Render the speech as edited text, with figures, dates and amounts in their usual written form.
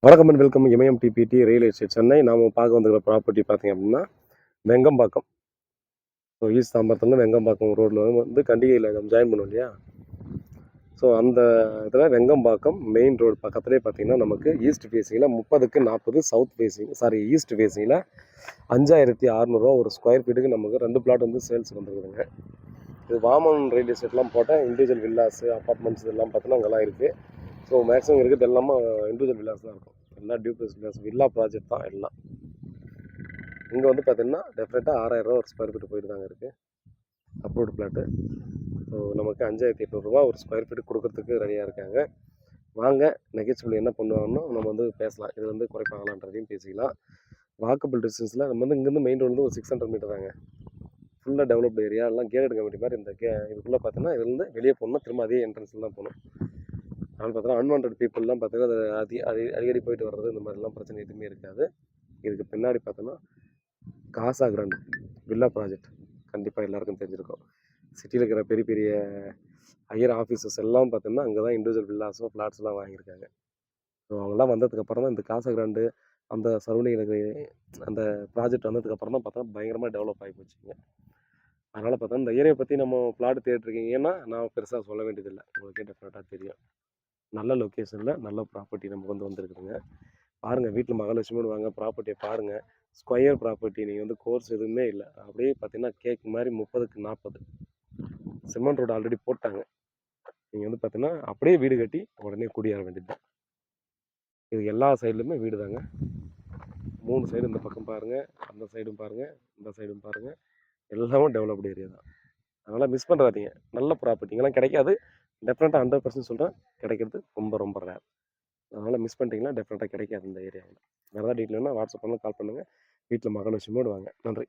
வணக்கம் and welcome Imayam DBT real estate Chennai. நாம் பார்க்க வந்துருக்கிற ப்ராப்பர்ட்டி பார்த்தீங்க அப்படின்னா வெங்கம்பாக்கம். ஸோ ஈஸ்ட் தாம்பரத்துலேருந்து வெங்கம்பாக்கம் ரோட்டில் வந்து கண்டிகையில் நம்ம ஜாயின் பண்ணுவோம் இல்லையா? ஸோ அந்த இதில் வெங்கம்பாக்கம் மெயின் ரோடு பக்கத்துலேயே பார்த்தீங்கன்னா நமக்கு ஈஸ்ட் ஃபேஸிங்கில் 30க்கு 40 சவுத் ஃபேஸிங் ஈஸ்ட் ஃபேஸிங்கில் 5600 ஒரு ஸ்கொயர் ஃபீட்டுக்கு நமக்கு 2 பிளாட் வந்து சேல்ஸ் வந்துருக்குதுங்க. இது வாமன் ரியல் எஸ்டேட்லாம் போட்டால் இண்டிவிஜுவல் வில்லாஸு அப்பார்ட்மெண்ட்ஸ் இதெல்லாம் பார்த்தோன்னா அங்கெல்லாம் இருக்குது. ஸோ மேக்ஸிமம் இருக்குது எல்லாமே இண்டிவிஜுவல் வில்லாஸ் தான் இருக்கும். எல்லாம் டியூப்ளெக்ஸ் வில்லாஸ் வில்லா ப்ராஜெக்ட் தான் எல்லாம். இங்கே வந்து பார்த்தீங்கன்னா டெஃபினட்டாக 6000 ஒரு ஸ்கொயர் ஃபீட் போயிட்டு தாங்க இருக்குது அப்ரூவ்டு பிளாட்டு. ஸோ நமக்கு 5800 ஒரு ஸ்கொயர் ஃபீட்டு கொடுக்கறதுக்கு ரெடியாக இருக்காங்க. வாங்க நெகோஷியபிள் என்ன பண்ணுவாங்கன்னு நம்ம வந்து பேசலாம். இது வந்து குறைப்பாங்களான்றதையும் பேசிக்கலாம். வாக்கபிள் டிஸ்டன்ஸில் நம்ம வந்து இங்கேருந்து மெயின் ரோடு வந்து ஒரு 600 மீட்டர் தாங்க. ஃபுல்லாக டெவலப்டு ஏரியா எல்லாம் கேட்டட் கமிட்டி மாதிரி இந்த இதுக்குள்ளே பார்த்தீங்கன்னா இதுலேருந்து வெளியே போகணும்னா திரும்ப அதே என்ட்ரன்ஸில் தான் போகணும். அதனால் பார்த்தீங்கன்னா அன்வான்ட் பீப்புளெலாம் பார்த்தீங்கன்னா அது அடிக்கடி போயிட்டு வர்றது இந்த மாதிரிலாம் பிரச்சனை எதுவுமே இருக்காது. இதுக்கு பின்னாடி பார்த்தோன்னா காசா கிராண்ட் வில்லா ப்ராஜெக்ட் கண்டிப்பாக எல்லாருக்கும் தெரிஞ்சிருக்கும். சிட்டியில் இருக்கிற பெரிய பெரிய ஹையர் ஆஃபீஸர்ஸ் எல்லாம் பார்த்தோம்னா அங்கே தான் இண்டிவிஜுவல் வில்லாஸோ ஃப்ளாட்ஸ்லாம் வாங்கியிருக்காங்க. ஸோ அவங்களாம் வந்ததுக்கப்புறம் தான் இந்த காசா கிராண்டு அந்த சரௌண்டிங் அந்த ப்ராஜெக்ட் வந்ததுக்கப்புறம் தான் பார்த்தா பயங்கரமாக டெவலப் ஆகி போச்சுங்க. அதனால் பார்த்தா இந்த ஏரியா பற்றி நம்ம பிளாட் தேடிருக்கீங்கன்னா நான் பெருசாக சொல்ல வேண்டியதில்லை, உங்களுக்கே டெஃபினட்டாக தெரியும். நல்ல லொக்கேஷனில் நல்ல ப்ராப்பர்ட்டி நமக்கு வந்து வந்துருக்குதுங்க. பாருங்கள், வீட்டில் மகாலட்சுமியோடு வாங்க, ப்ராப்பர்ட்டியை பாருங்கள். ஸ்கொயர் ப்ராப்பர்ட்டி, நீங்கள் வந்து கோர்ஸ் எதுவுமே இல்லை, அப்படியே பார்த்தீங்கன்னா கேக் மாதிரி 30க்கு 40 சிமெண்ட் ரோடு ஆல்ரெடி போட்டாங்க. நீங்கள் வந்து பார்த்தீங்கன்னா அப்படியே வீடு கட்டி உடனே குடியேற வேண்டியது தான். இது எல்லா சைட்லையுமே வீடு தாங்க. 3 சைடு இந்த பக்கம் பாருங்கள், அந்த சைடும் பாருங்கள், இந்த சைடும் பாருங்கள், எல்லாமே டெவலப்டு ஏரியா தான். அதனால் மிஸ் பண்ணுறாதீங்க. நல்ல ப்ராப்பர்ட்டி இங்கெல்லாம் கிடைக்காது. டெஃபினட்டாக 100% சொல்கிறேன், கிடைக்கிறது ரொம்ப ரொம்ப ரேர். அதனால் மிஸ் பண்ணிட்டீங்கன்னா டெஃபினட்டாக கிடைக்காது இந்த ஏரியாவில். வேறு ஏதாவது டீட்டெயில் வேணால் வாட்ஸ்அப் பண்ணலாம், கால் பண்ணுங்கள். வீட்டில் மகாலட்சுமியோடு வாங்க. நன்றி.